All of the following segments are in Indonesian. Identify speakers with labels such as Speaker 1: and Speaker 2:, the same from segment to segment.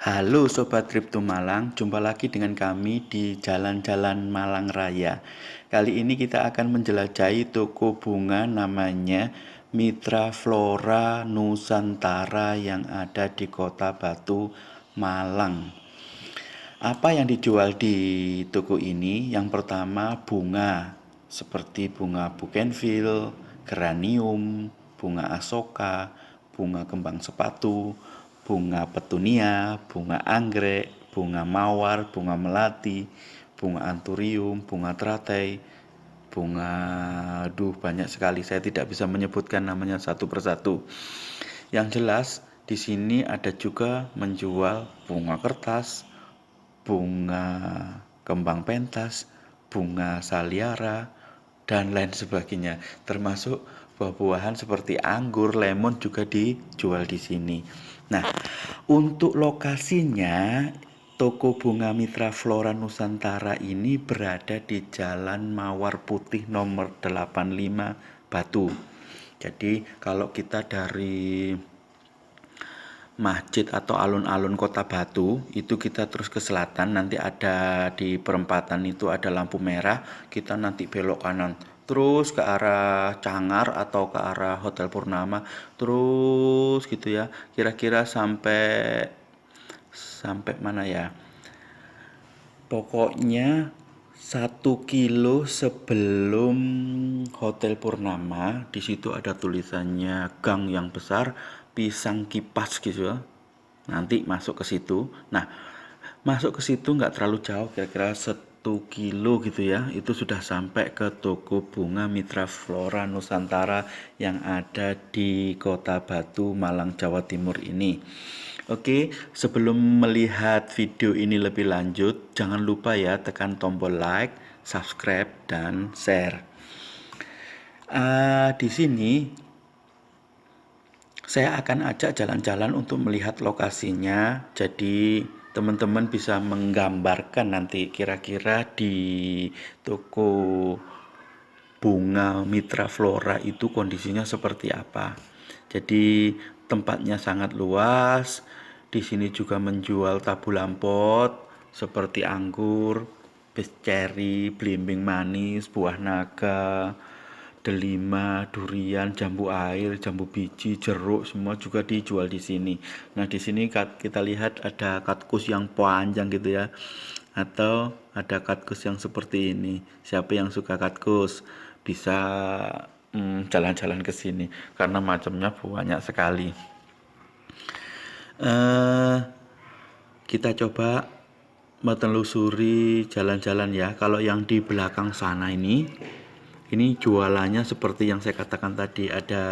Speaker 1: Halo Sobat Trip to Malang, jumpa lagi dengan kami di Jalan-Jalan Malang Raya. Kali ini kita akan menjelajahi toko bunga namanya Mitra Flora Nusantara yang ada di Kota Batu, Malang. Apa yang dijual di toko ini? Yang pertama bunga, seperti bunga bougainville, geranium, bunga asoka, bunga kembang sepatu, bunga petunia, bunga anggrek, bunga mawar, bunga melati, bunga anturium, bunga teratai, bunga banyak sekali, saya tidak bisa menyebutkan namanya satu persatu. Yang jelas di sini ada juga menjual bunga kertas, bunga kembang pentas, bunga saliara, dan lain sebagainya. Termasuk buah-buahan seperti anggur, lemon juga dijual di sini. Nah, untuk lokasinya toko bunga Mitra Flora Nusantara ini berada di Jalan Mawar Putih nomor 85 Batu. Jadi kalau kita dari masjid atau alun-alun Kota Batu itu kita terus ke selatan, nanti ada di perempatan itu ada lampu merah, kita nanti belok kanan terus ke arah Cangar atau ke arah Hotel Purnama, terus gitu ya, kira-kira sampai sampai mana ya, pokoknya 1 kilo sebelum Hotel Purnama. Di situ ada tulisannya gang yang besar pisang kipas gitu ya. Nanti masuk ke situ. Nah, masuk ke situ nggak terlalu jauh, kira-kira 1 kilo gitu ya. Itu sudah sampai ke toko bunga Mitra Flora Nusantara yang ada di Kota Batu, Malang, Jawa Timur ini. Oke, sebelum melihat video ini lebih lanjut, jangan lupa ya tekan tombol like, subscribe, dan share. Di sini saya akan ajak jalan-jalan untuk melihat lokasinya. Jadi teman-teman bisa menggambarkan nanti kira-kira di toko bunga Mitra Flora itu kondisinya seperti apa. Jadi tempatnya sangat luas. Di sini juga menjual tabu lampot seperti anggur, pis ceri, belimbing manis, buah naga, delima, durian, jambu air, jambu biji, jeruk, semua juga dijual di sini. Nah, di sini kita lihat ada katkus yang panjang gitu ya. Atau ada katkus yang seperti ini. Siapa yang suka katkus bisa jalan-jalan ke sini karena macamnya banyak sekali. Kita coba menelusuri jalan-jalan ya. Kalau yang di belakang sana ini jualannya seperti yang saya katakan tadi, ada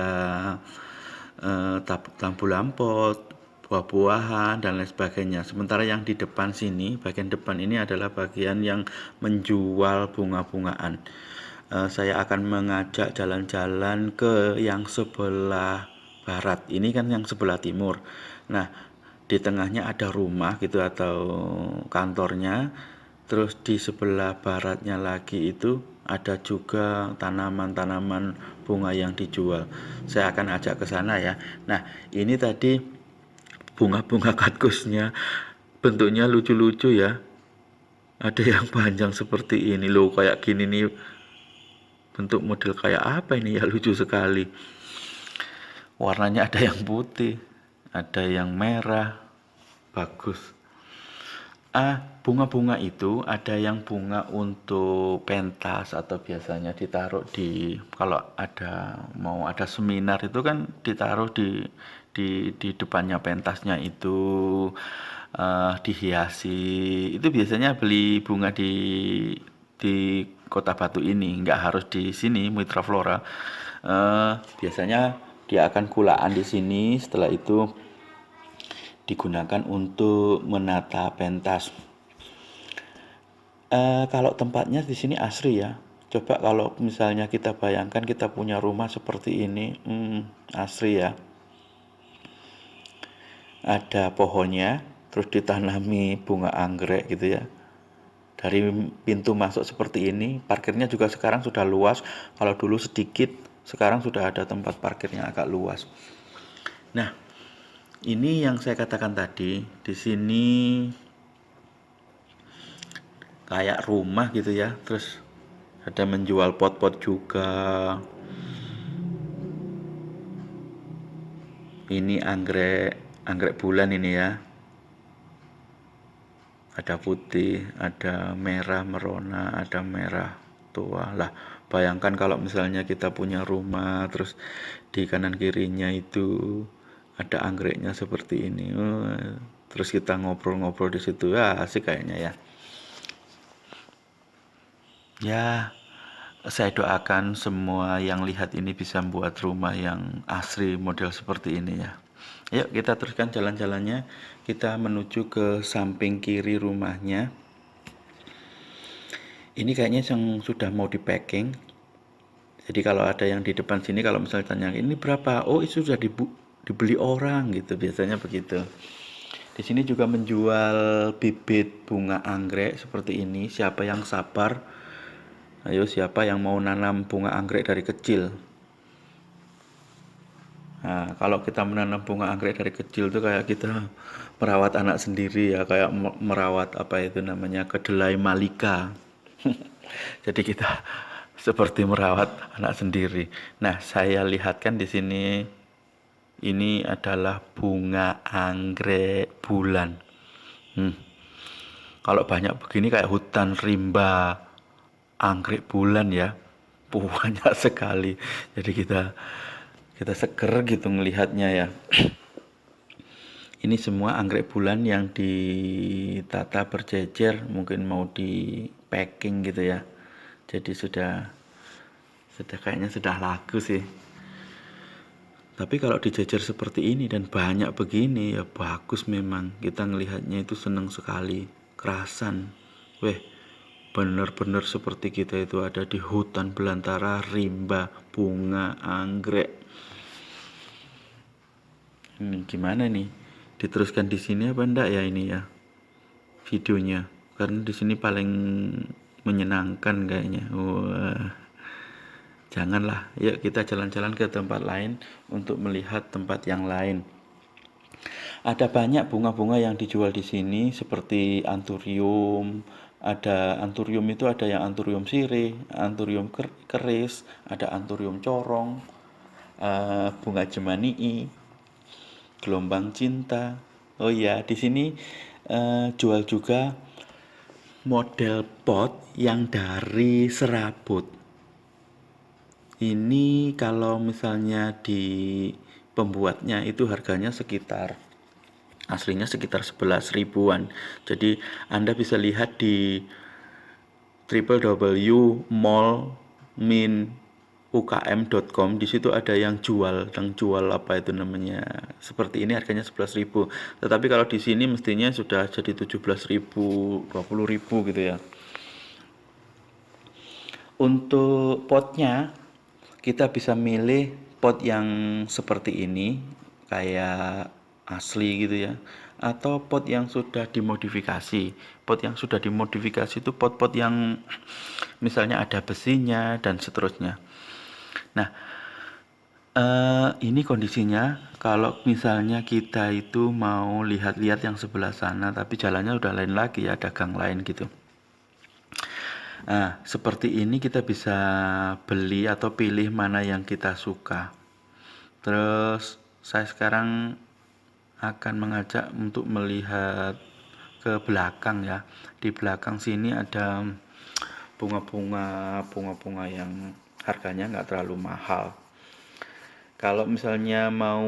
Speaker 1: tambu lampot, buah-buahan, dan lain sebagainya. Sementara yang di depan sini, bagian depan ini adalah bagian yang menjual bunga-bungaan. Saya akan mengajak jalan-jalan ke yang sebelah barat. Ini kan yang sebelah timur. Nah, di tengahnya ada rumah gitu atau kantornya. Terus di sebelah baratnya lagi itu ada juga tanaman-tanaman bunga yang dijual. Saya akan ajak ke sana ya. Nah, ini tadi bunga-bunga kaktusnya bentuknya lucu-lucu ya. Ada yang panjang seperti ini loh, kayak gini nih. Bentuk model kayak apa ini ya, lucu sekali. Warnanya ada yang putih, ada yang merah. Bagus. Bunga-bunga itu ada yang bunga untuk pentas atau biasanya ditaruh di, kalau mau ada seminar itu kan ditaruh di depannya pentasnya itu, dihiasi. Itu biasanya beli bunga di Kota Batu ini, nggak harus di sini Mitra Flora. Biasanya dia akan kulaan di sini, setelah itu digunakan untuk menata pentas. Kalau tempatnya di sini asri ya. Coba kalau misalnya kita bayangkan kita punya rumah seperti ini, asri ya. Ada pohonnya, terus ditanami bunga anggrek gitu ya. Dari pintu masuk seperti ini, parkirnya juga sekarang sudah luas. Kalau dulu sedikit, sekarang sudah ada tempat parkir yang agak luas. Nah, Ini yang saya katakan tadi, di sini kayak rumah gitu ya. Terus ada menjual pot-pot juga. Ini anggrek bulan ini ya. Ada putih, ada merah merona, ada merah tua. Lah, bayangkan kalau misalnya kita punya rumah, terus di kanan kirinya itu ada anggreknya seperti ini. Terus kita ngobrol-ngobrol di situ, ya asik kayaknya ya. Ya, saya doakan semua yang lihat ini bisa membuat rumah yang asri model seperti ini ya. Yuk kita teruskan jalan-jalannya. Kita menuju ke samping kiri rumahnya. Ini kayaknya yang sudah mau di packing. Jadi kalau ada yang di depan sini, kalau misalnya tanya ini berapa, oh itu sudah dibeli orang gitu, biasanya begitu. Di sini juga menjual bibit bunga anggrek seperti ini. Siapa yang sabar? Ayo, siapa yang mau nanam bunga anggrek dari kecil? Nah, kalau kita menanam bunga anggrek dari kecil tuh kayak kita merawat anak sendiri ya, kayak merawat apa itu namanya kedelai malika. Jadi kita seperti merawat anak sendiri. Nah, saya lihatkan di sini ini adalah bunga anggrek bulan. Hmm. Kalau banyak begini kayak hutan rimba anggrek bulan ya, banyak sekali. Jadi kita seger gitu ngelihatnya ya. Ini semua anggrek bulan yang ditata berjejer, mungkin mau di packing gitu ya. Jadi sudah kayaknya sudah laku sih. Tapi kalau dijejer seperti ini dan banyak begini ya bagus memang. Kita ngelihatnya itu senang sekali, kerasan. Weh, benar-benar seperti kita itu ada di hutan belantara rimba bunga anggrek. Gimana nih? Diteruskan di sini apa enggak ya ini ya videonya? Karena di sini paling menyenangkan kayaknya. Wah, janganlah. Yuk kita jalan-jalan ke tempat lain untuk melihat tempat yang lain. Ada banyak bunga-bunga yang dijual di sini seperti anturium. Ada anturium itu ada yang anturium sirih, anturium keris, ada anturium corong, bunga jemanii, gelombang cinta. Oh iya, di sini jual juga model pot yang dari serabut. Ini kalau misalnya di pembuatnya itu harganya sekitar aslinya sekitar 11 ribuan. Jadi Anda bisa lihat di www.mall-ukm.com. Di situ ada yang jual apa itu namanya. Seperti ini harganya 11.000. Tetapi kalau di sini mestinya sudah jadi 17.000, 20.000 gitu ya. Untuk potnya kita bisa milih pot yang seperti ini kayak asli gitu ya, atau pot yang sudah dimodifikasi. Pot yang sudah dimodifikasi itu pot-pot yang misalnya ada besinya dan seterusnya. Nah, ini kondisinya kalau misalnya kita itu mau lihat-lihat yang sebelah sana tapi jalannya udah lain lagi ya, ada gang lain gitu. Nah, seperti ini kita bisa beli atau pilih mana yang kita suka. Terus saya sekarang akan mengajak untuk melihat ke belakang ya. Di belakang sini ada bunga-bunga yang harganya nggak terlalu mahal. Kalau misalnya mau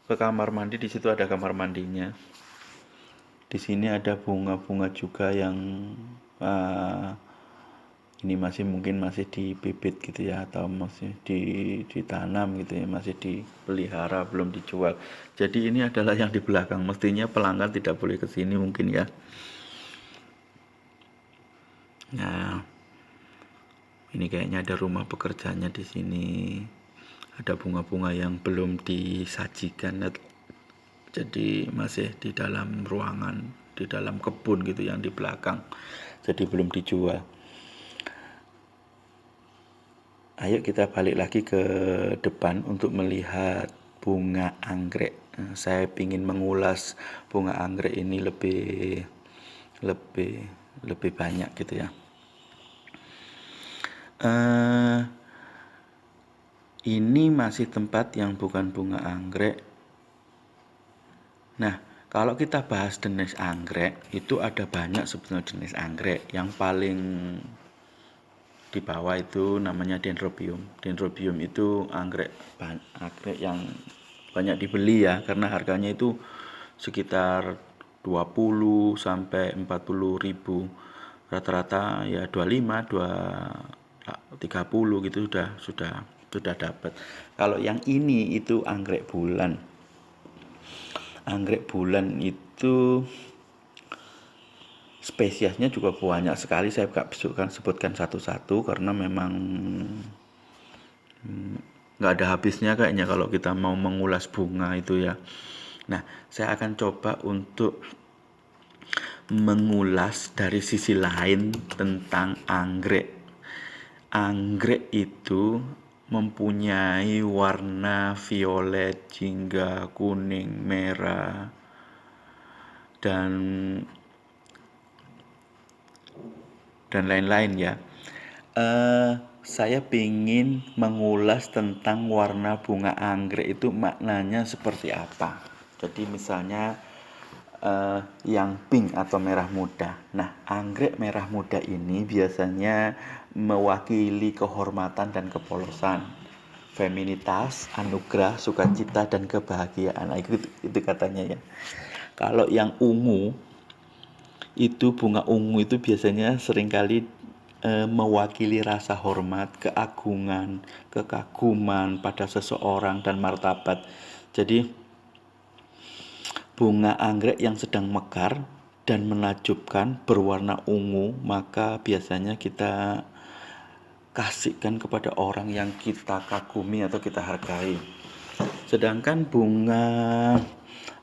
Speaker 1: ke kamar mandi, di situ ada kamar mandinya. Di sini ada bunga-bunga juga yang ini mungkin masih dibibit gitu ya, atau masih ditanam gitu ya, masih dipelihara, belum dijual. Jadi ini adalah yang di belakang, mestinya pelanggan tidak boleh ke sini mungkin ya. Nah, ini kayaknya ada rumah pekerjanya di sini. Ada bunga-bunga yang belum disajikan, jadi masih di dalam ruangan, di dalam kebun gitu yang di belakang. Jadi belum dijual. Ayo kita balik lagi ke depan untuk melihat bunga anggrek. Saya ingin mengulas bunga anggrek ini lebih banyak gitu ya. Ini masih tempat yang bukan bunga anggrek. Nah, kalau kita bahas jenis anggrek, itu ada banyak sebetulnya jenis anggrek. Yang paling di bawah itu namanya Dendrobium. Dendrobium itu anggrek yang banyak dibeli ya, karena harganya itu sekitar 20 sampai 40 ribu. Rata-rata ya 25, 30 gitu sudah dapat. Kalau yang ini itu anggrek bulan. Anggrek bulan itu spesiesnya juga banyak sekali. Saya gak sebutkan satu-satu karena memang nggak ada habisnya kayaknya kalau kita mau mengulas bunga itu ya. Nah, saya akan coba untuk mengulas dari sisi lain tentang anggrek. Anggrek itu mempunyai warna violet hingga kuning, merah, dan lain-lain ya. Saya ingin mengulas tentang warna bunga anggrek itu maknanya seperti apa. Jadi misalnya yang pink atau merah muda. Nah, anggrek merah muda ini biasanya mewakili kehormatan dan kepolosan, feminitas, anugerah, sukacita, dan kebahagiaan. Nah, itu katanya ya. Kalau yang ungu, itu bunga ungu itu biasanya seringkali mewakili rasa hormat, keagungan, kekaguman pada seseorang, dan martabat. Jadi bunga anggrek yang sedang mekar dan menakjubkan berwarna ungu, maka biasanya kita kasihkan kepada orang yang kita kagumi atau kita hargai. Sedangkan bunga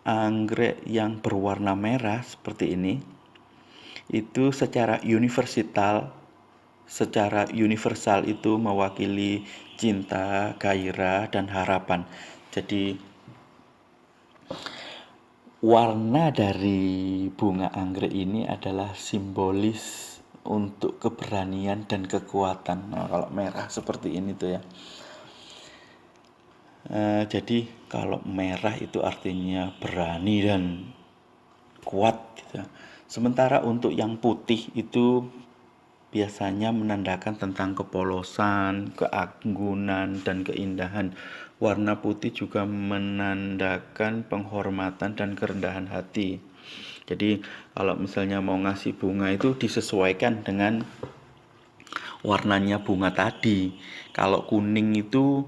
Speaker 1: anggrek yang berwarna merah seperti ini, itu secara universal itu mewakili cinta, gairah, dan harapan. Jadi warna dari bunga anggrek ini adalah simbolis untuk keberanian dan kekuatan. Nah, kalau merah seperti ini tuh ya. Jadi kalau merah itu artinya berani dan kuat gitu. Sementara untuk yang putih itu biasanya menandakan tentang kepolosan, keagungan, dan keindahan. Warna putih juga menandakan penghormatan dan kerendahan hati. Jadi kalau misalnya mau ngasih bunga itu disesuaikan dengan warnanya bunga tadi. Kalau kuning itu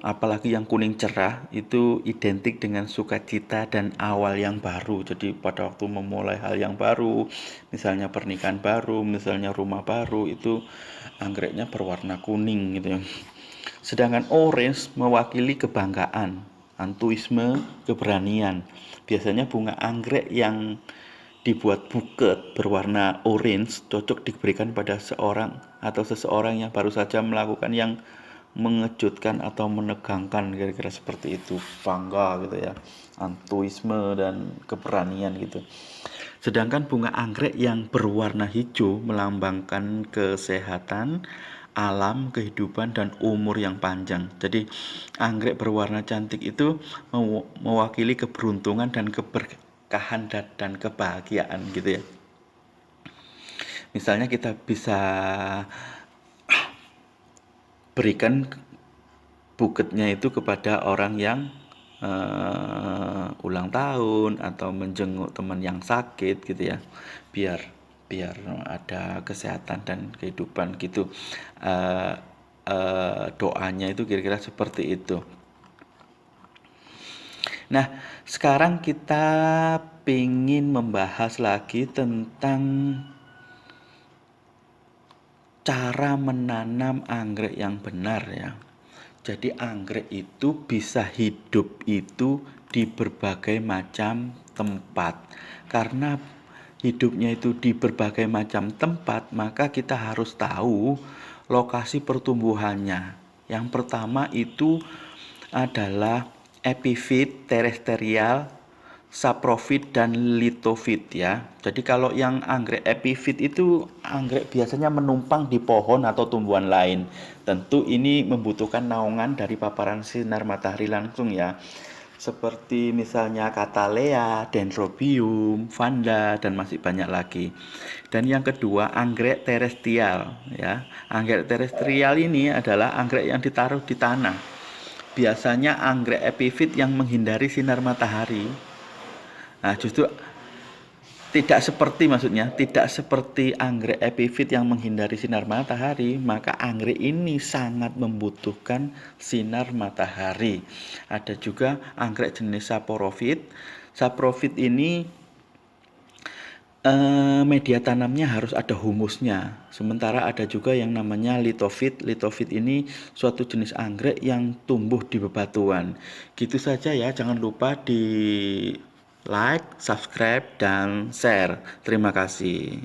Speaker 1: apalagi yang kuning cerah itu identik dengan sukacita dan awal yang baru. Jadi pada waktu memulai hal yang baru, misalnya pernikahan baru, misalnya rumah baru, itu anggreknya berwarna kuning gitu ya. Sedangkan orange mewakili kebanggaan, antuisme, keberanian. Biasanya bunga anggrek yang dibuat buket berwarna orange cocok diberikan pada seorang atau seseorang yang baru saja melakukan yang mengejutkan atau menegangkan, kira-kira seperti itu. Bangga gitu ya, antuisme dan keberanian gitu. Sedangkan bunga anggrek yang berwarna hijau melambangkan kesehatan, alam, kehidupan, dan umur yang panjang. Jadi anggrek berwarna cantik itu mewakili keberuntungan dan keberkahan dan kebahagiaan gitu ya. Misalnya kita bisa berikan buketnya itu kepada orang yang ulang tahun atau menjenguk teman yang sakit gitu ya, biar ada kesehatan dan kehidupan gitu. Doanya itu kira-kira seperti itu. Nah, sekarang kita ingin membahas lagi tentang cara menanam anggrek yang benar ya. Jadi anggrek itu bisa hidup itu di berbagai macam tempat. Karena hidupnya itu di berbagai macam tempat, maka kita harus tahu lokasi pertumbuhannya. Yang pertama itu adalah epifit, terrestrial, saprofit, dan litofit ya. Jadi kalau yang anggrek epifit itu anggrek biasanya menumpang di pohon atau tumbuhan lain. Tentu ini membutuhkan naungan dari paparan sinar matahari langsung ya. Seperti misalnya Cattleya, Dendrobium, Vanda, dan masih banyak lagi. Dan yang kedua, anggrek terestrial ya. Anggrek terestrial ini adalah anggrek yang ditaruh di tanah. Biasanya anggrek epifit yang menghindari sinar matahari. Nah, justru tidak seperti anggrek epifit yang menghindari sinar matahari, maka anggrek ini sangat membutuhkan sinar matahari. Ada juga anggrek jenis saprofit. Saprofit ini media tanamnya harus ada humusnya. Sementara ada juga yang namanya litofit. Litofit ini suatu jenis anggrek yang tumbuh di bebatuan. Gitu saja ya, jangan lupa di like, subscribe, dan share. Terima kasih.